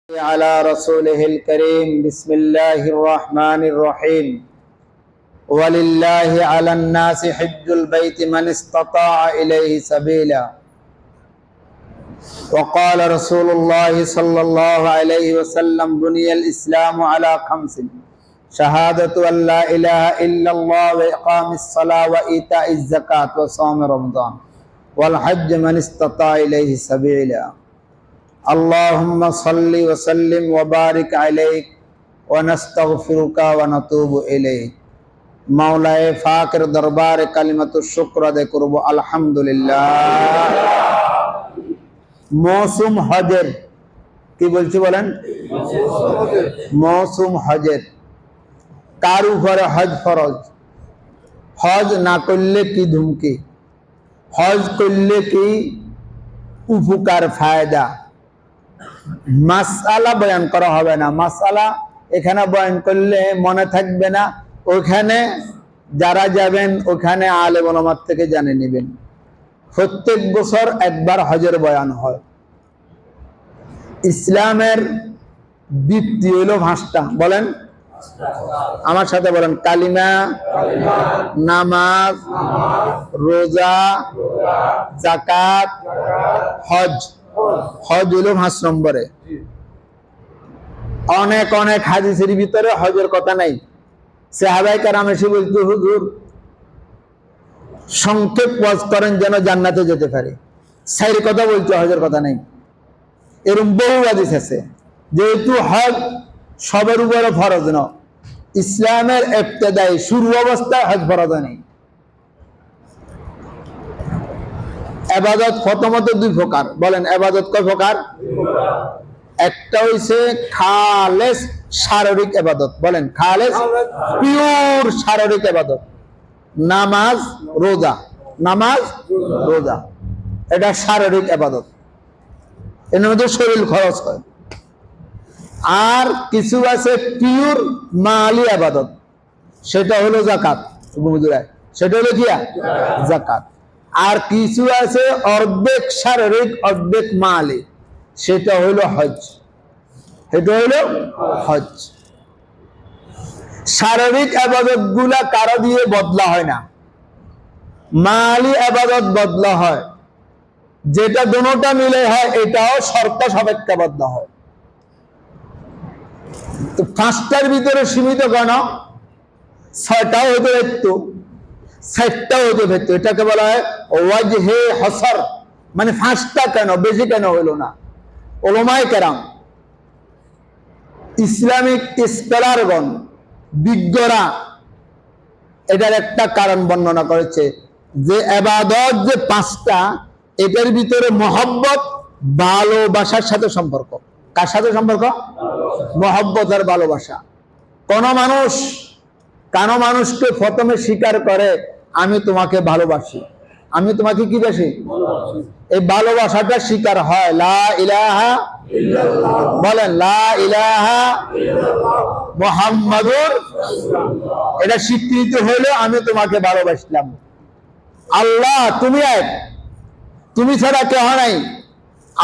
على رسوله الكريم بسم الله الرحمن الرحيم ولله على الناس حج البيت من استطاع إليه سبيلا وقال رسول الله صلى الله عليه وسلم بني الإسلام على خمس شهادة أن لا إله إلا الله وإقام الصلاة وإيتاء الزكاة وصوم رمضان والحج من استطاع إليه سبيلا اللهم صل وسلم وبارك عليك ونستغفرك ونتوب إليك মাওলায়ে ফাকের দরবারে কালিমাতুশ শুকর আদায় করব আলহামদুলিল্লাহ। মৌসুম হজের কি বলছি বলেন? মৌসুম হজের কার উপরে হজ ফরজ? হজ না করলে কি ধুমকি, হজ করলে কি উপকার ফায়দা, মাসআলা বয়ান করা হবে না। মাসআলা এখানে বয়ান করলে মনে থাকবে না, ওখানে যারা যাবেন ওখানে আলেম ওলামার থেকে জেনে নেবেন। প্রত্যেক বছর একবার হজের বয়ান হয়। ইসলামের ভিত্তি হলো পাঁচটা, বলেন আমার সাথে বলেন, কালিমা, নামাজ, রোজা, যাকাত, হজ। হজ হলো 5 নম্বরে। অনেক অনেক হাদিসের ভিতরে হজের কথা নাই। সাহাবায়ে কেরাম এসে বলতো, হুজুর সংক্ষেপ ওয়াজ করেন যেন জান্নাতে যেতে পারে, সাইর কথা বলছে, হজের কথা নাই। এরকম বহু হাদিস আছে। যেহেতু হজ সবার উপরে ফরজ নয়, ইসলামের ইবতিদাই শুরু অবস্থায় হজ ফরজ নেই। ইবাদত প্রথমত 2 প্রকার, বলেন ইবাদত কয় প্রকার? একটা হইছে খালেস শারীরিক ইবাদত, বলেন খালেস পিওর শারীরিক ইবাদত, নামাজ রোজা। নামাজ রোজা এটা শারীরিক ইবাদত, এর মধ্যে শরীর খরচ হয়। আর কিছু আছে পিওর মালি ইবাদত, সেটা হলো যাকাত, সেটা হলো কি যাকাত। আর কিছু আছে অর্ধেক শারীরিক অর্ধেক মালি, সেটা হইল হজ। এটা হইল হজ। শারীরিক ইবাদত গুলা কারো দিয়ে বদলা হয় না, মালি ইবাদত বদলা হয়। যেটা দুটোটা মিলে হয় এটাও শর্ত সাপেক্ষে বদলা হয়। তো 5টার ভিতরে সীমিত কেন? 6টাও হতে পারত, 7টাও হতে পারত। এটাকে বলা হয় ওয়াজহে হসর, মানে 5টা কেন, বেশি কেন হইল না? উলামায়ে কেরাম, ইসলামিক স্কলারগণ, বিজ্ঞরা এটার একটা কারণ বর্ণনা করেছে যে ইবাদত যে 5টা, এটার ভিতরে মহব্বত ভালোবাসার সাথে সম্পর্ক। কার সাথে সম্পর্ক? মহব্বত আর ভালোবাসা। কোন মানুষকে প্রথমে স্বীকার করে আমি তোমাকে ভালোবাসি, আমি তোমাকে কি বাসি, এই ভালোবাসাটা স্বীকার হয় লা ইলাহা ইল্লাল্লাহ, বলেন লা ইলাহা ইল্লাল্লাহ মুহাম্মাদুর রাসূলুল্লাহ। এটা স্বীকৃতি হলো আমি তোমাকে ভালোবাসলাম। আল্লাহ তুমি এক, তুমি ছাড়া কেউ নাই,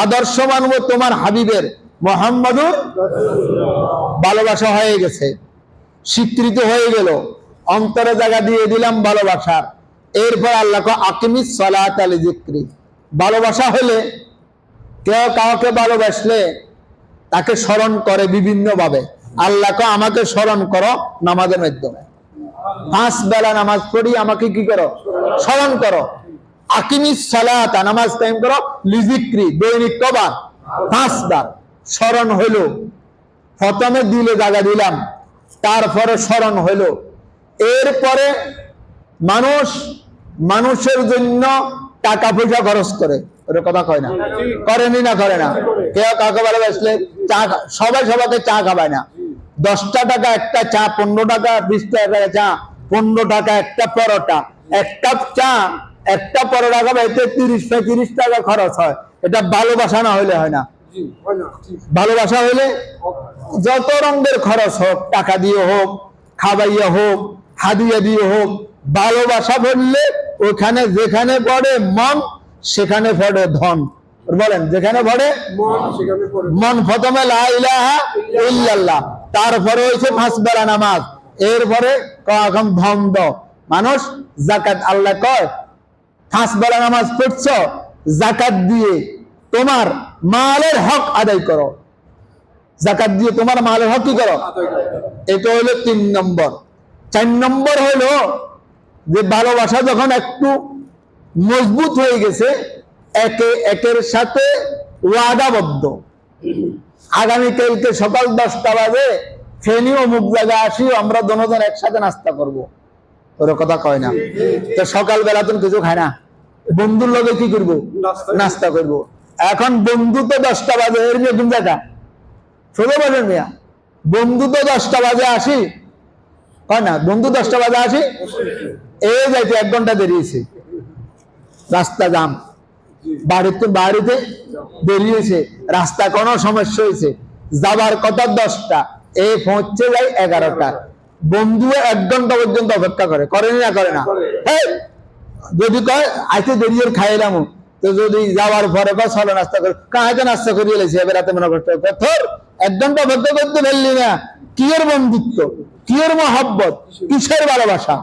আদর্শ মানব তোমার হাবিবের মুহাম্মাদুর রাসূলুল্লাহ। ভালোবাসা হয়ে গেছে, স্বীকৃতি হয়ে গেল, অন্তরে জায়গা দিয়ে দিলাম ভালোবাসার। এরপর আল্লাহ কো আকিমিস সালাতা লিযিকরি। ভালোবাসা হলে কেউ কাউকে ভালোবাসলে তাকে স্মরণ করে বিভিন্ন ভাবে। আল্লাহ কো আমাকে স্মরণ করো নামাজের মাধ্যমে, 5 বেলা নামাজ পড়ি, আমাকে কি করো, স্মরণ করো। আকিমিস সালাতা, নামাজ কায়েম করো, লিযিকরি, দৈনিক কবার 5 বার স্মরণ হলো। প্রথমে দিলে জায়গা দিলাম, তারপরে স্মরণ হলো। এরপরে মানুষের জন্য টাকা পয়সা খরচ করে, ওটা কথা কয় না, করেনি না, করে না? কেউ কাউকে ভালোবাসলে চা, সবাই সবাইকে চা খাবায় না। 10টা টাকা একটা চা, 15 টাকা 20 টাকা চা, 15 টাকা একটা পরোটা, এক কাপ চা, একটা পরোটা খাবাইতে 30-35 টাকা খরচ হয়। এটা ভালোবাসা না হইলে হয় না। ভালোবাসা হইলে যত রঙের খরচ হোক, টাকা দিয়ে হোক, খাবাইয়া হোক, হাদিয়া দিয়ে হোক, ভালোবাসা বললে ওখানে যেখানে পড়ে মন, সেখানে পড়ে ধন। বলেন যেখানে পড়ে মন প্রথমে লা ইলাহা ইল্লাল্লাহ, তারপরে হয়েছে 5 বেলা নামাজ, এরপরে এখন ধন্দ মানুষ যাকাত। আল্লাহ কয় 5 বেলা নামাজ পড়ছ, যাকাত দিয়ে তোমার মালের হক আদায় করো, যাকাত দিয়ে তোমার মালের হক কি করো। এটা হলো 3 নম্বর। 4 নম্বর হলো যে ভালোবাসা যখন একটু মজবুত হয়ে গেছে, একে একের সাথে ওয়াদাবদ্ধ, আগামীকালকে সকাল 10টা বাজে ফেনী অমুক জায়গায় আসি, আমরা দুজন একসাথে নাস্তা করব। ওর কথা কয় না তো সকালবেলা তুমি কিছু খায় না, বন্ধুর লগে কি করবো, নাস্তা করব। এখন বন্ধু তো 10টা বাজে, এর নতুন জায়গা ষোলো বাজে মিয়া, বন্ধু তো 10টা বাজে আসি হয় না, বন্ধু 10টা বাজে আসি, এই যাইতে 1 ঘন্টা দেরিয়েছে, রাস্তা জাম, বাড়িতে বেরিয়েছে, রাস্তা কোনো সমস্যা হয়েছে, যাবার কথা 10টা, এই পৌঁছে যায় 11টা। বন্ধু 1 ঘন্টা পর্যন্ত অপেক্ষা করে, করেনি না করে না? যদি কয় আইতে দেরিয়ে খাইলাম, তো যদি যাওয়ার পরে কয় চলো নাস্তা করে, কাহাইতে নাস্তা করিয়ে লেছে, এবার রাতে মনে করতে 1 ঘন্টা অপেক্ষা করতে পারলি না, কি এর বন্ধুত্ব, কি এর মহব্বত, কিসের ভালোবাসা?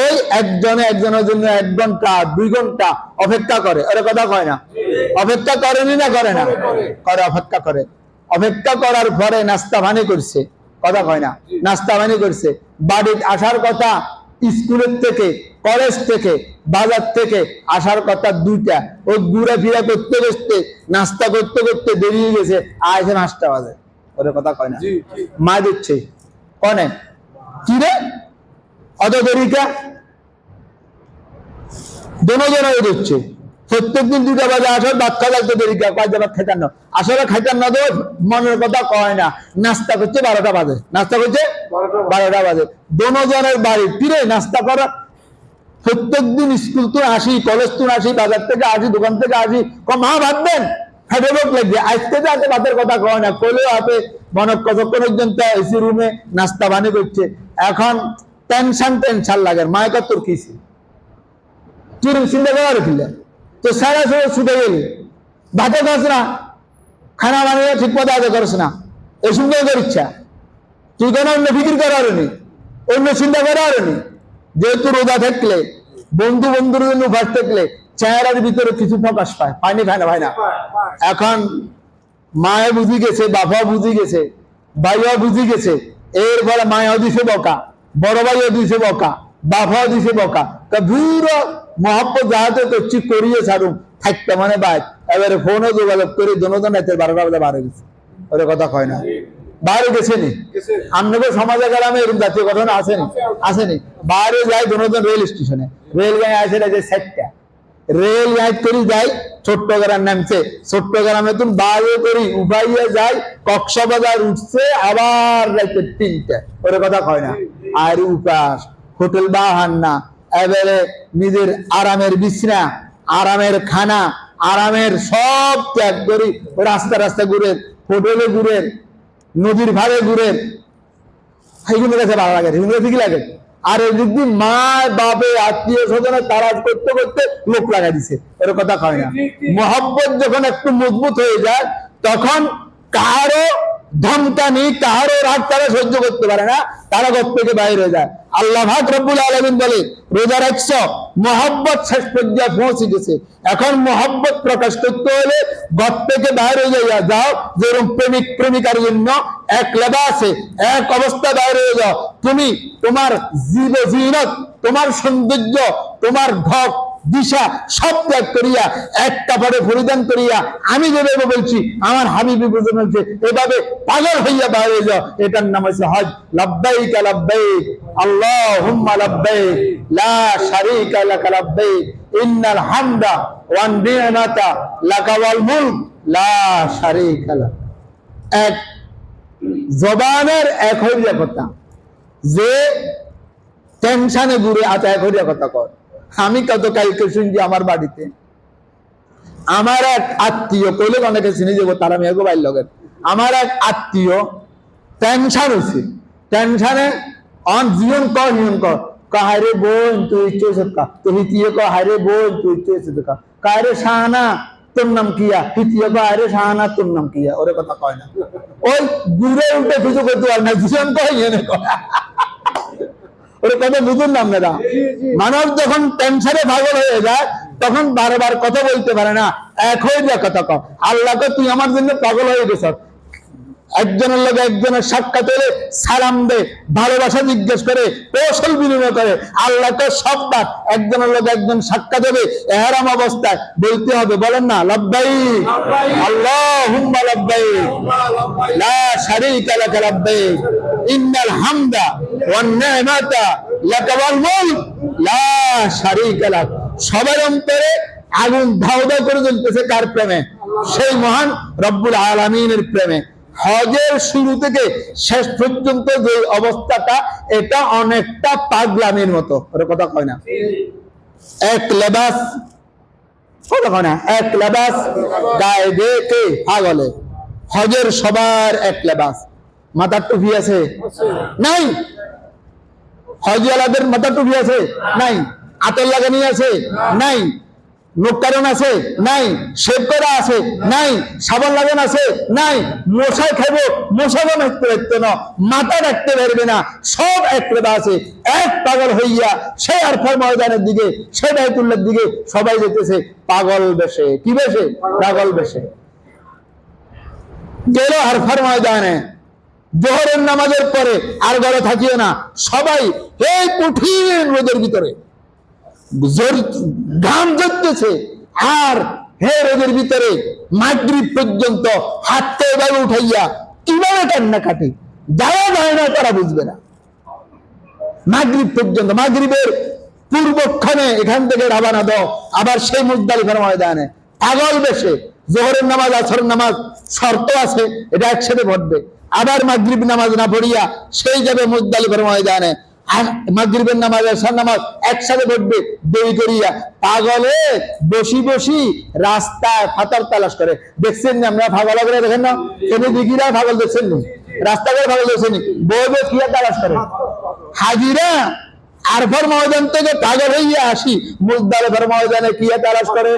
এই একজনে একজনের জন্য 1 ঘন্টা 2 ঘন্টা অপেক্ষা করে, ওরা কথা কয় না? অপেক্ষা করেনি না করে না? করে, অপেক্ষা করে। অপেক্ষা করার পরে নাস্তা পানি করছে, কথা কয় না? নাস্তা পানি করছে, বাড়ি আসার কথা স্কুলের থেকে, কলেজ থেকে, বাজার থেকে আসার কথা 2টা, ওই ঘুরে ফিরে করতে করতে নাস্তা করতে করতে দেরিয়ে গেছে, আইসে 5টা বাজে, ওরা কথা কয় না? মা দিচ্ছে কনে কি রে অত দেরিকা, দুজনে দিচ্ছে, প্রত্যেকদিন 2টা বাজে আসে, ভাত খাওয়া দেরিকা, কয় ভাত খাইতাম না, আসলে খাইতাম না তো মনের কথা কয় না, নাস্তা করছে 12টা বাজে, নাস্তা করছে 12টা বাজে, দুজনের বাড়ি ফিরে নাস্তা করা, প্রত্যেকদিন স্কুল তো আসি, কলেজ তো আসি, বাজার থেকে আসি, দোকান থেকে আসি, মা ভাত দেন, ফেটে রোগ লাগবে, আজকে তো হাতে ভাতের কথা কয় না, কলেও হাতে মনে কতক্ষণ পর্যন্ত এসি রুমে নাস্তা বানিয়ে করছে। এখন টেনশন লাগে, মায়ের তোর কিসে তুই চিন্তা করার ফিলে তো সারা সময় ছুটে গেলি, ভাতে খাস না, খানা বানিয়ে ঠিক মতো আদায় করিস না, এই সুন্দর তোর ইচ্ছা, তুই কোনো অন্য ফিকির করার নি, অন্য চিন্তা করার নি। যেহেতু রোজা থাকলে, বন্ধুর জন্য উপাস থাকলে চেহারার ভিতরে কিছু প্রকাশ পায়, পায়নি খায় না ভাই না? এখন মায়ে বুঝি গেছে, বাবা বুঝি গেছে, ভাইয়া বুঝি গেছে, এরপরে মায়া দিছে বকা, বড় ভাইও দিছে বকা, বাবাও দিছে বকা, পুরো মহব্বত যাহাতে করছি করিয়ে ছাড়ুন থাকতে মানে বাইক, এবারে ফোনে যোগাযোগ করে দুজন রাতের 12টা বাজে বাইরে গেছে, ওর কথা কয় না? বাইরে গেছে নি? আপনাদের সমাজে গ্রামে এরকম জাতীয় ঘটনা আসেনি? আসেনি? বাইরে যায় দুজন রেল স্টেশনে, রেল গায়ে আসে যে 7টা রেল গাইড করি যায়, চট্টগ্রাম নামছে, চট্টগ্রামে তুমি বাইরে করি উপাইয়ে যায়, কক্সবাজার উঠছে, আবার রাইতে 3টা, ওর কথা কয় না? আর উপাস, হোটেল বাহান্না, এবারে নিজের আরামের বিছনা, আরামের খানা, আরামের সব ত্যাগ করি, রাস্তা ঘুরে, হোটেলে ঘুরে, নদীর ধারে ঘুরে, এইগুলো কাছে ভালো লাগে, এগুলো ঠিকই লাগে। আর এদিক দিয়ে মা বাপে আত্মীয় স্বজনের তারাজ করতে করতে লোক লাগা দিছে, এর কথা কয় না? মহব্বত যখন একটু মজবুত হয়ে যায়, তখন কারো ধমকানি, কারো রাগ তারা সহ্য করতে পারে না, তারা ঘর থেকে বাইরে হয়ে যায়। আল্লাহ পাক রব্বুল আলামিন বলে রোজা রাখছো, মহব্বত শেষ পর্যায়ে পৌঁছে গেছে, এখন মহব্বত প্রকাশ করতে হলে ঘর থেকে বাইরে হয়ে যাও, যেরকম প্রেমিক প্রেমিকার জন্য এক লেবাসে এক অবস্থা বাইরে হয়ে যাও, তুমি তোমার জীবনত, তোমার সৌন্দর্য, তোমার ঢক দিশা সব ত্যাগ করিয়া এক কাপড়ে পরিধান করিয়া আমি যেভাবে বলছি আমার হাবিবি বুঝে বলছে, এভাবে পাগল হইয়া বাইরে যাও, এটার নাম হচ্ছে হজ। লাব্বাইক লাব্বাইক আল্লাহুম্মা লাব্বাইক লা শারীকা লাক লাব্বাইক ইন্নাল হামদা ওয়ান নি'মাতা লাকা ওয়াল মুলক লা শারীকা লাক। এক জবানের এক হইয়া কথা, যে টেনশনে ঘুরে আচ্ছা এক হইয়া কথা কর। আমি কত কালকে শুনছি আমার বাড়িতে আমার এক আত্মীয়, কইলে অনেকে চিনি যাবো, তারা মেয়েগো বাইর লগের, আমার এক আত্মীয় টেনশন হয়েছে, টেনশনে অন জীবন কর নিয়ন কর, কাহারে বোন তুই ইচ্ছে কা তুই হিতিয়ে ক, হারে বোন তুই ইচ্ছে কা, কাহারে শাহানা তোর নাম কিয়া, তৃতীয় আরে শাহানা তোর নাম কিয়া, ওরে কথা কয় না। ওই ঘুরে উঠে কিছু করতে পারে না, দুজন কয় এনে কয় ওরে কথা বুঝুন না আপনারা। মানুষ যখন টেনশনে পাগল হয়ে যায় তখন বারবার কথা বলতে পারে না, এক হয়ে যায় কথা কয়। আল্লাহকে তুই আমার জন্য পাগল হয়ে গেছ, একজনের লোক একজনের সাক্ষাৎ হলে সালাম দে, ভালোবাসা জিজ্ঞেস করে, কৌশল বিনিময় করে। আল্লাহকে সব ডাক, একজনের লোক একজন সাক্ষাৎ হবে এহরাম অবস্থায় বলতে হবে, বলেন না লব্বাইক আল্লাহুম্মা লব্বাইক লা শারীকা লাক লব্বাইক ইন্নাল হামদা ওয়ান নি'মাতা লাকা ওয়াল মুলক লা শারীকা লাক। সবার অন্তরে আগুন ধাউ ধাউ করে জ্বলতেছে কার প্রেমে? সেই মহান রব্বুল আলামিনের প্রেমে। হজের শুরু থেকে শেষ পর্যন্ত যে অবস্থাটা, এটা অনেকটা পাগলামির মতো, ওর কথা কয় না। এক লেবাস, কথা কয় না, এক লেবাস গায়ে দেখে পাগলে। হজের সবার এক লেবাস। মাথার টুপি আছে নাই? হজওয়ালাদের মাথার টুপি আছে নাই? আতর লাগানি আছে নাই? মুক্তারণ আছে নাই? শেভ করা আছে নাই? সাবান লাগান আছে নাই? মশাই খাইবো, মশাও রাখতে পারতো না, মাথা রাখতে পারবে না, সব এক লেবা আছে। এক পাগল হইয়া সে আরফার ময়দানের দিকে, সে বাইতুল্লাহর দিকে সবাই যেতেছে পাগল বেশে। কি বেশে? পাগল বেশে। গেল আরফার ময়দানে, জোহরের নামাজের পরে আর ঘরে থাকিও না, সবাই এই কঠিন রোদের ভিতরে ঘাম ঝরতেছে, আর হে রোদের ভিতরে মাগরিব পর্যন্ত হাতটা এভাবে উঠাইয়া কিভাবে কান্না কাটে, যাওয়া যায় না তারা বুঝবে না। মাগরিব পর্যন্ত, মাগরিবের পূর্বক্ষণে এখান থেকে রাবানা দাও, আবার সেই মুজদালিফার ময়দানে পাগল বেশে। জোহরের নামাজ আসরের নামাজ শর্ত আছে, এটা একসাথে পড়বে, আবার মাগরিব নামাজ না পড়িয়া সেই যাবে মুজদালিফার ময়দানে, মাগরিবের নামাজ আসার নামাজ একসাথে পড়বে দেরি করিয়া। পাগলে বসি বসি রাস্তায় ফাতার তালাশ করে। দেখছেন না আমরা পাগল করে? দেখেন না এনে দিঘিরা পাগল দেখছেন নি? রাস্তা করে পাগল দেখছেন নি? বইবে কিয়া তালাশ করে। হাজিরা আরফার ময়দান থেকে পাগল হইয়া আসি মুজদালিফার ময়দানে কিয়া তালাশ করে?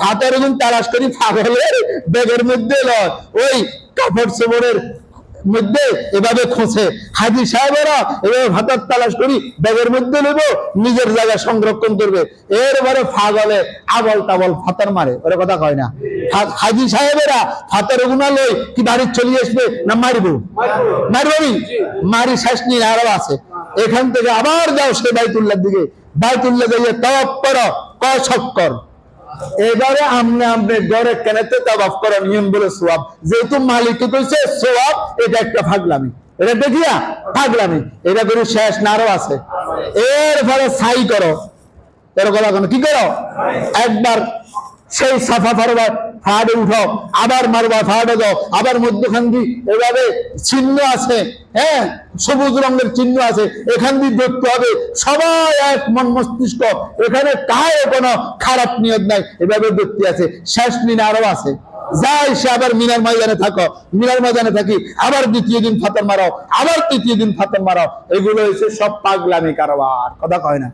হাতের গুণ তালাশ করি। পাগলের ব্যাগের মধ্যে লয়, ওই কাপড় চোপড়ের মধ্যে এভাবে খোঁজে। হাজি সাহেবেরা এভাবে ভাতার তালাশ করি ব্যাগের মধ্যে নেব, নিজের জায়গায় সংরক্ষণ করবে। এরপরে পাগলে আবল তাবল ফাতার মারে, ওরা কথা কয় না। হাজি সাহেবেরা ফাতার গুণা লই কি বাড়ি চলে আসবে না মারবো? মারবি মারি শেষ নিয়ে আরো আছে। এখান থেকে আবার যাও সে বাইতুল্লাহর দিকে, বাইতুল্লাহ যাইয়ে তাওয়াফ করো, কয় চক্কর। এবারে আমনে আমনে ঘরে কেনাতে তাওয়াফ করা নিয়ম বলে সোয়াব, যেহেতু মালিক কইছে সোয়াব, এটা একটা পাগলামি, এটা দেখিয়া পাগলামি। এটা করে শেষ না আরো আছে। এরপরে ছাই করো, এর কথা কোনো কি করো? একবার সেই সাফা ফারবা ফাড়ে উঠো, আবার মারবা ফাড়ে দাও, আবার মধ্যখান দিয়ে এভাবে চিহ্ন আছে, হ্যাঁ সবুজ রঙের চিহ্ন আছে, এখান দিয়ে দেখতে হবে সবাই এক মন মস্তিষ্ক, এখানে কারো কোনো খারাপ নিয়ত নাই, এভাবে দেখতে আছে। শেষ দিন আরো আছে, যাই সে আবার মিনার ময়দানে থাকো, মিনার ময়দানে থাকি, আবার দ্বিতীয় দিন ফাতার মারাও, আবার তৃতীয় দিন ফাতার মারাও। এগুলো হচ্ছে সব পাগলামি কারবার, কথা কয় না।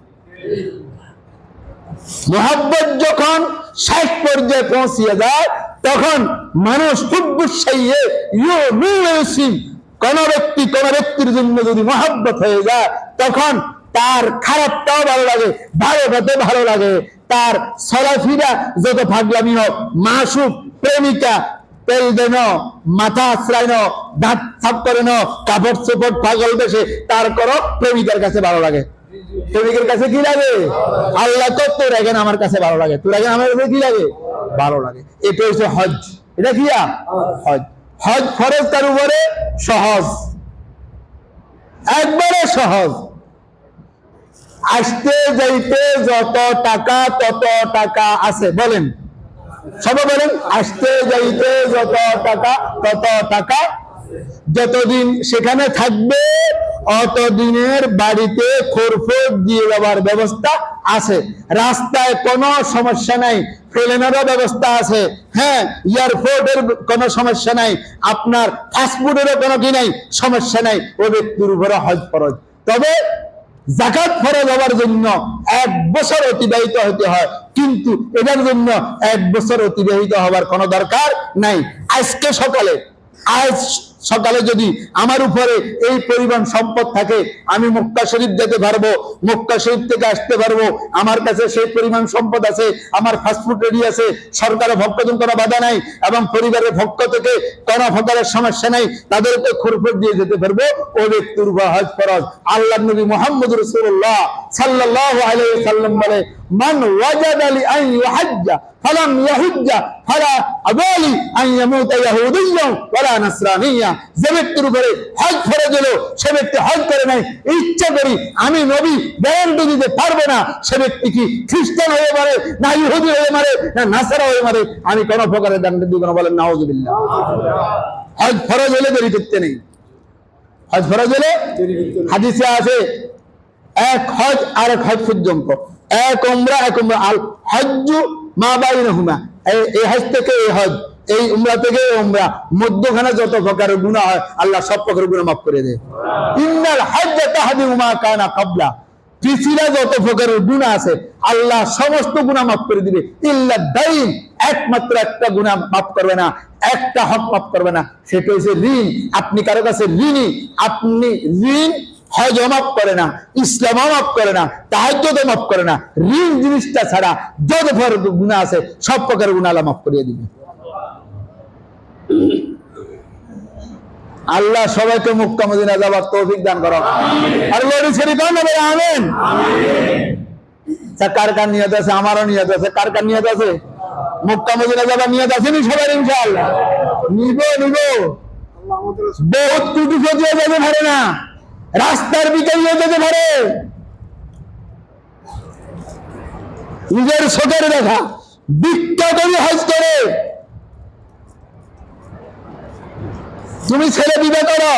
মোহাব্বত যখন শেষ পর্যায়ে পৌঁছিয়ে যায় তখন মানুষ খুব গুসাইয়ে কোন ব্যক্তির জন্য যদি মোহাব্বত হয়ে যায় তখন তার খারাপটাও ভালো লাগে, ভালোটাতে ভালো লাগে, তার চলাফেরা যত পাগলামি হোক, মাসুক প্রেমিকা তেল দেন, মাথা আশ্রয় ন, দাঁত সাফ করে ন, কাপড় চোপড় পাগল বেশে, তার করো প্রেমিকার কাছে ভালো লাগে। প্রেমিকের কাছে কি লাগে? আল্লাহ তো তোর এখন আমার কাছে ভালো লাগে, তোর এখন আমার কাছে কি লাগে? ভালো লাগে। এটা হচ্ছে হজ। এটা কি? হজ। হজ ফরজ, তার উপরে সহজ, একবারে সহজ। আসতে যাইতে যত টাকা তত টাকা আছে, বলেন সবাই বলেন, আসতে যাইতে যত টাকা তত টাকা, যতদিন সেখানে থাকবে অতদিনের বাড়িতে খোরফোট দিয়ে যাওয়ার ব্যবস্থা আছে, রাস্তায় কোনো সমস্যা নাই, প্লেনেরও ব্যবস্থা আছে, হ্যাঁ এয়ারপোর্টের কোনো সমস্যা নাই, আপনার ফাস্টফুডেরও কোনো কি নাই, সমস্যা নাই। ও ব্যক্তির উপরে হজ ফরজ। তবে যাকাত ফরজ হওয়ার জন্য 1 বছর অতিবাহিত হতে হয়, কিন্তু এটার জন্য 1 বছর অতিবাহিত হওয়ার কোনো দরকার নাই। আজ সকালে যদি আমার উপরে এই পরিমাণ সম্পদ থাকে, আমি মক্কা শরীফ যেতে পারবো, মক্কা শরীফ থেকে আসতে পারবো, আমার কাছে সেই পরিমাণ সম্পদ আছে, আমার ফাস্টফুড রেডি আছে, সরকারের পক্ষ থেকে কোনো বাধা নাই এবং পরিবারের পক্ষ থেকে কোনো প্রকারের সমস্যা নাই, তাদেরকে খুরফুট দিয়ে যেতে পারবো। ও ব্যক্তির উপর হজ ফরজ। আল্লাহর নবী মুহাম্মদ রাসূলুল্লাহ সাল্লাল্লাহু আলাইহি ওয়াসাল্লাম বলে, মান ওয়াজাদা লি আন ইউহাজ্জা ফালাম ইয়াহুজ্জা ফালা আবালি আন ইয়ামুতা ইয়াহুদিয়্যান ওয়ালা নাসরানিয়্যা। যে ব্যক্তির উপরে হজ ফরজ হলো, সে ব্যক্তি হজ করে নাই, ইচ্ছা করি আমি নবী গ্যারান্টি দিতে পারবো না সে ব্যক্তি কি খ্রিস্টান হয়ে মারে, না ইহুদি হয়ে মারে, না নাসারা হয়ে মারে, আমি কোনো প্রকারের দণ্ড দিব না। বলেন নাউযুবিল্লাহ। হজ ফরজ হলে দেরি করতে নেই। হজ ফরজ হলে হাদিসে আছে, এক হজ আর এক হজ পর্যন্ত, এক উমরা এক উমরা, আল হজ্জু মা বাইনাহুমা, এই হজ থেকে এই হজ, এই উমরা থেকে এই উমরা, মধ্যখানে যত প্রকারের গুনাহ হয় আল্লাহ সব প্রকারের গুনাহ মাফ করে দেয়। ইন্নাল হজ্জা তাহদিমু মা কানা ক্বাবলা, পৃথিবীতে যত প্রকারের গুনাহ আছে আল্লাহ সমস্ত গুনাহ মাফ করে দিবে। ইল্লা দাইন, একমাত্র একটা গুনাহ মাফ করবে না, একটা হক মাফ করবে না, সেটা হচ্ছে ঋণ। আপনি কারো কাছে ঋণী, আপনি ঋণ হজ মাফ করে না, ইসলাম মাফ করে না, তাহাজ্জুদ মাফ করে না, ঋণ জিনিসটা ছাড়া যত প্রকার গুনাহ আছে সব প্রকারের গুনাহ আল্লাহ মাফ করে দিবে। আল্লাহ সবাইকে মক্কা মদিনা যাবার তৌফিক দান করুন। আর বলি শরীফ বলে আমিন। কার কার নিয়ত আছে? আমারও নিয়ত আছে। কার কার নিয়ত আছে? মক্কা মদিনা যাবার নিয়ত আছে নি সবার? ইনশাআল্লাহ নিব। বহুত কোটিপতি হয়ে যেতে পারে না, রাস্তার বিকারি হয়ে যেতে পারে। নিজের চোখের দেখা ভিক্ষা করে হজ করে। তুমি ছেলে বিয়ে করো,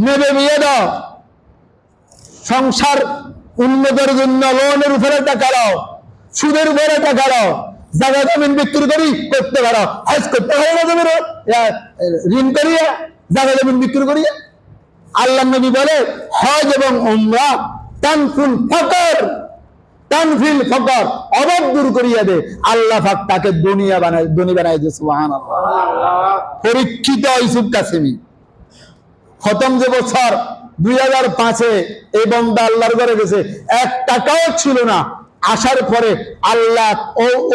মেয়ে বিয়ে দাও, সংসার উন্নতির জন্য লোনের উপরে টাকা দাও, সুদের উপরে টাকা দাও, জায়গা জমিন বিক্রি করি করতে পারো, হজ করতে পারো না, জমির ঋণ করিয়া জায়গা জমিন বিক্রি করিয়া। আল্লাহ নবী বলে, হজ এবং উমরা তানফুল ফকর, তানফিল ফকর, অভাব দূর করিয়া দে। আল্লাহ পাক তাকে দুনিয়া বানায়, ধনী বানায় দে। সুবহানাল্লাহ। পরীক্ষিত ইউসুফ কাসেমি খতম যে বছর 2005-এ এই বান্দা আল্লাহর ঘরে গেছে, 1 টাকাও ছিল না। আসার পরে আল্লাহ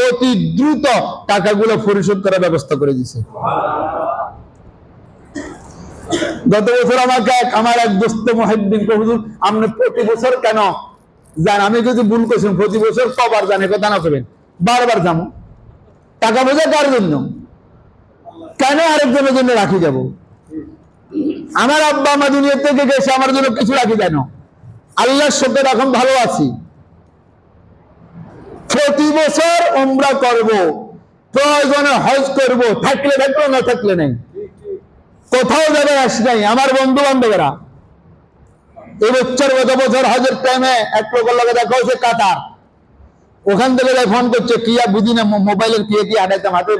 অতি দ্রুত টাকাগুলো পরিশোধ করার ব্যবস্থা করে দিয়েছে। গত বছর আমাকে আমার এক দোস্ত মুহিদ্দিন হুজুর, আপনি প্রতি বছর কেন যান? আমি যদি ভুল করছি, প্রতি বছর কবার জানে কথা না করবেন, বারবার যাবো। টাকা পয়সা কার জন্য? কেন আরেকজনের জন্য রাখি যাব? আমার আব্বা আমার দুনিয়া থেকে গেছে, আমার জন্য কিছু রাখি কেন? আল্লাহর সাথে এখন ভালো আছি। প্রতি বছর উমরা করব, প্রয়োজনে হজ করব, থাকলে থাকলো না থাকলে নেই, কোথাও যাবে আসি নাই। আমার বন্ধু বান্ধবেরা এই বছর গত বছর হজের টাইমে এক লোকের লগে দেখা হয়েছে কাতার, ওখান থেকে ফোন করছে, কি আর বুঝি না, মোবাইলের কি আড়াইতাম, হাতে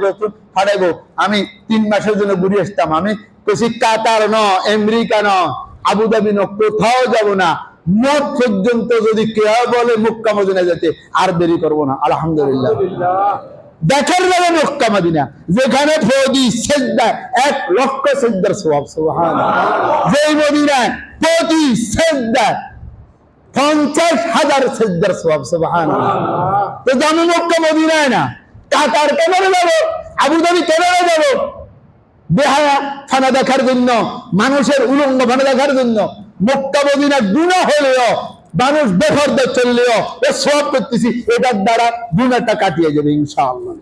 ফাটাইবো, আমি 3 মাসের জন্য ঘুরে আসতাম। আমি বলছি কাতার ন, আমেরিকা ন, আবুধাবি ন, কোথাও যাব না। মোট পর্যন্ত যদি কেউ বলে মক্কা মদিনা যেতে, আর দেরি করবো না। আলহামদুলিল্লাহ। দেখার যাবে মক্কা মদিনা, যেখানে প্রতি সেজদা 1 লক্ষ সেজদার সওয়াব। সুবহানাল্লাহ। যেই মদিনায় প্রতি সেজদা 50,000 সেজদার সওয়াব। সুবহানাল্লাহ। তো জানো মক্কা মদিনায় না, কাতার কেন যাবো, আবুধাবি কেন যাবো? বেহায়া ফানা দেখার জন্য, মানুষের উলঙ্গ ফানা দেখার জন্য। মক্কা মদিনা গুনাহ হলেও, মানুষ বেফরদে চললেও ও সওয়াব করতেছি, এটার দ্বারা গুনাহটা কাটিয়ে যাবে ইনশাআল্লাহ।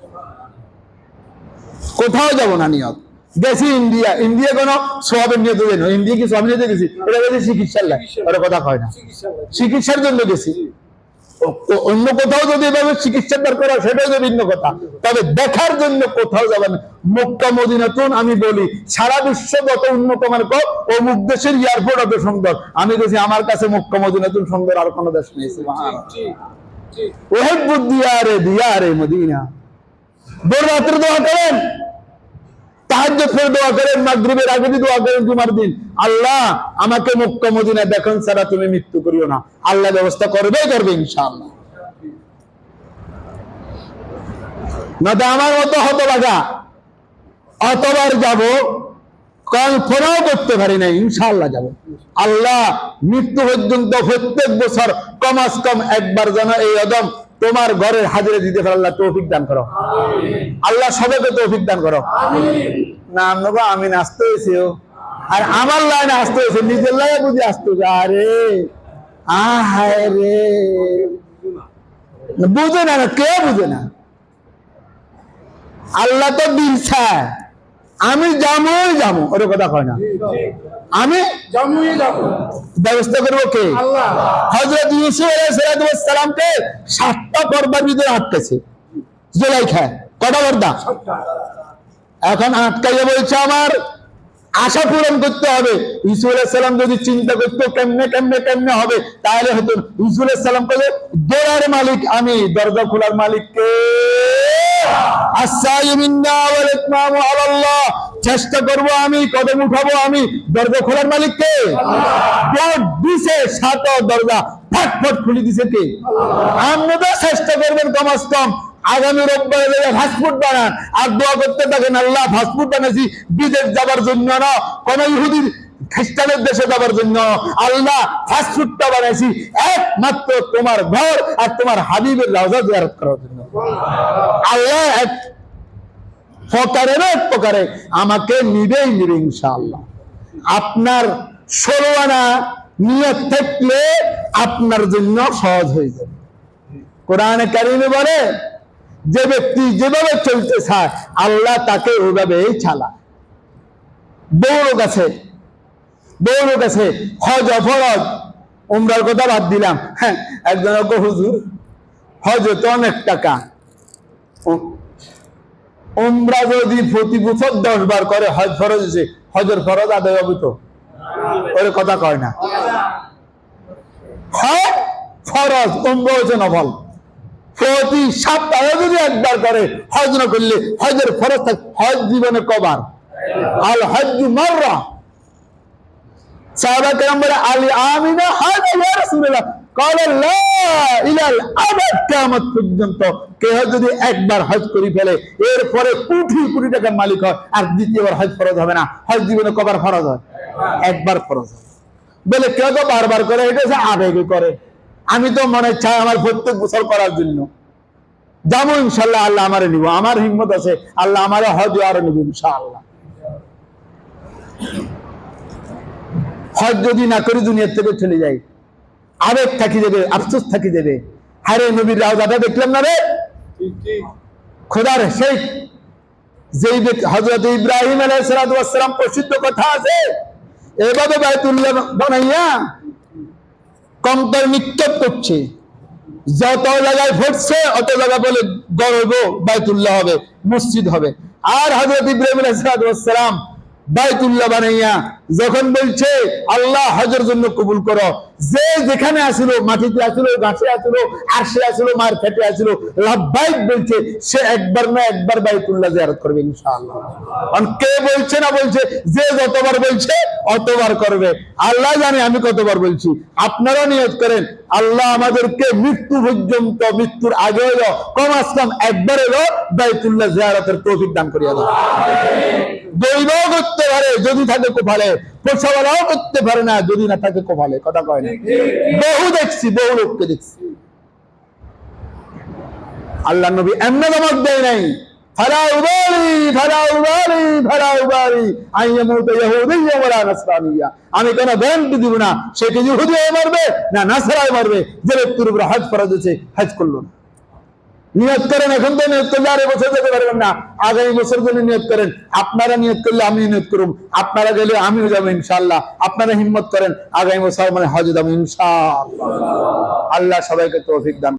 কোথাও যাব না নিয়ত। গেছি ইন্ডিয়া, ইন্ডিয়া কোনো সওয়াবের নিয়ত দেন, ইন্ডিয়া কি সওয়াব নিতে গেছি? এটা গেছি চিকিৎসার লাগে, ওটা কথা কয় না, চিকিৎসার জন্য গেছি। অন্য কোথাও যদি এভাবে চিকিৎসার দরকার হয় সেটাও যে ভিন্ন কথা, তবে দেখার জন্য কোথাও যাবেন। মক্কা মদিনাতুন আমি বলি, সারা বিশ্ব যত উন্নত মানে অমুক দেশের এয়ারপোর্ট অত সুন্দর, আমি বলছি আমার কাছে মক্কা মদিনাতুন সুন্দর আর কোনো দেশ নেই। ওহিব্বুদ দিয়ারে দিয়ারে মদিনা। বড় রাত্রে দোয়া করেন, তাহাজ্জুদ পড়ে দোয়া করেন, মাগরিবের আগে দোয়া করেন জুমার দিন, আল্লাহ আমাকে মক্কা মদিনায় দেখান ছাড়া তুমি মৃত্যু করিও না। আল্লাহ ব্যবস্থা করবে ইনশাআল্লাহ। না তো আমার মতো হতভাগা অতবার যাব, কল্পনাও করতে পারি না, ইনশাআল্লাহ যাব। আল্লাহ মৃত্যু পর্যন্ত প্রত্যেক বছর কমাস কম একবার যেন এই অদম তোমার ঘরের হাজিরে দিতে পারে, আল্লাহ তৌফিক দান করো। আল্লাহ সবাইকে তৌফিক দান করো। না আমরা আমি আসতে হয়েছি, আর আমার লাইনে আসতে হয়েছে, নিজের লাইনে বুঝি আসতে হয়েছে। আরে আহায় রে, বুঝে না, কে বুঝে না? আল্লাহ তো দিল চায়, আমি যাবো ওর কথা কয় না, আমি ব্যবস্থা করবো কে? হযরত ইউসুফ আলাইহিস সালামকে 7টা পর্দার ভিতরে আটকেছে জুলাইখায়। কটা পর্দা? এখন আটকাইয়া বলছে আমার আশা পূরণ করতে হবে। ইউসুফ আলাইহিস সালাম যদি চিন্তা করতো কেমনে হবে, তাহলে হতো ইউসুফ আলাইহিস সালাম বলে দরজার মালিক আমি, দরজা খোলার মালিক কে? চেষ্টা করবো আমি, কদম উঠাবো আমি, দরজা খোলার মালিক কে? দরজা ফটফট খুলে দিছে কে? আপনি তো চেষ্টা করবেন কমাস কম আগামী রোববারে ফাস্টফুড বানান আর দোয়া করতে থাকেন, আল্লাহ ফাস্টফুড বানাইছি বিদেশ যাবার জন্য না, কোন ইহুদির খ্রিস্টানের দেশে যাবার জন্য, আল্লাহ ফাস্টফুডটা বানাইছি একমাত্র তোমার ঘর আর তোমার হাবিবের রওজা জিয়ারত করার জন্য। আল্লাহ এক প্রকারে আমাকে নিবেই ইনশাআল্লাহ। আপনার 16 আনা নিয়ত থাকলে আপনার জন্য সহজ হয়ে যাবে। কোরআনে কারিমে বলে যে ব্যক্তি যেভাবে চলতে চায় আল্লাহ তাকে ওইভাবেই চালায়। বহু লোক আছে হজ ফরজ উমরার কথা বাদ দিলাম, হ্যাঁ একজন হুজুর হজ তো অনেক টাকা, উমরা যদি প্রতি বছর 10 বার করে হজ ফরজ হয়েছে, হজের ফরজ আদায় হবে তো? ওর কথা কয় না। হজ ফরজ, উমরা হচ্ছে নফল। প্রতি সপ্তাহে যদি একবার করে হজ না করলে হজের ফরজ থাকে। হজ জীবনে কবার? আল হজ্জু মাররা। সাহাবা কেরাম বলে আলী আমিনা হাজা ইয়া রাসূলুল্লাহ, قال لا الى الابد, কিয়ামত পর্যন্ত কেউ যদি একবার হজ করে ফেলে এরপরে কোটি টাকার মালিক হয় আর দ্বিতীয়বার হজ ফরজ হবে না। হজ জীবনে কবার ফরজ হয়? একবার ফরজ হয়। বলে কেউ তো বারবার করে, এটা হচ্ছে আবেগে করে। আমি তো মনে চাই আমার প্রত্যেক বছর করার জন্য যাবো ইনশাআল্লাহ, আল্লাহ আমারে নিব, আমার হিম্মত আছে, আল্লাহ আমারে হজ আরো নিব ইনশাআল্লাহ। হজ যদি না করি দুনিয়া থেকে চলে যাই, আবেগ থাকি যাবে, আফসোস থাকি যাবে। হারে নবীর রওজাটা দেখলাম না রে, খোদার সেই যেই হযরত ইব্রাহিম আলাইহিস সালাম প্রসিদ্ধ কথা আছে, এভাবে বাইতুল্লাহ বানাইয়া কঙ্কর নিক্ষেপ করছে, যত জায়গায় ফুটছে অত জায়গা বলে গর্ব বাইতুল্লাহ হবে, মসজিদ হবে। আর হযরত ইব্রাহিম আলাইহিস সালাম বাইতুল্লাহ বানাইয়া যখন বলছে আল্লাহ হজের জন্য কবুল করো, যে যেখানে আসিল, মাটিতে আসিল, গাছে আসিল, আরশে আসিল, মার খেতে আসিল, লাব্বাইক বলছে, সে একবার না একবার বাইতুল্লাহ জিয়ারত করবে ইনশাআল্লাহ। আর কে বলছে না বলছে, যে যতবার বলছে অতবার করবে। আল্লাহ জানে আমি কতবার বলছি। আপনারা নিয়ত করেন আল্লাহ আমাদেরকে মৃত্যু পর্যন্ত, মৃত্যুর আগে হলো কমাস কম একবার হলো বাইতুল্লাহ জিয়ারতের তৌফিক দান করিয়া দাও। দৈবও করতে পারে যদি থাকে কোপালে, পোষাওয়ালাও করতে পারে না যদি না থাকে কোপালে। কথা কয় না? বহু দেখছি, বহু লোককে দেখছি। আল্লাহ নবী এমনি ধমক দেয় নাই, ফালা উবালি আইয়ামুত ইহুদিয়্যা ওয়ালা নাসরানিয়্যা, আমি কোনো গ্যারান্টি দিব না সে কি ইহুদি হয়ে মরবে না নাসারায় মরবে। যে ব্যক্তির উপর হজ ফরজ হয়েছে হজ করলো না। নিয়ত করেন, এখন তো নিয়ত করলে আর বছর যেতে পারবেন না, আগামী বছর জন্য নিয়ত করেন। আপনারা নিয়ত করলে আমি নিয়ত করুন, আপনারা গেলে আমিও যাবো ইনশাআল্লাহ। আপনারা হিম্মত করেন আগামী বছর মানে হজে যাবো ইনশাআল্লাহ। আল্লাহ সবাইকে তৌফিক দান।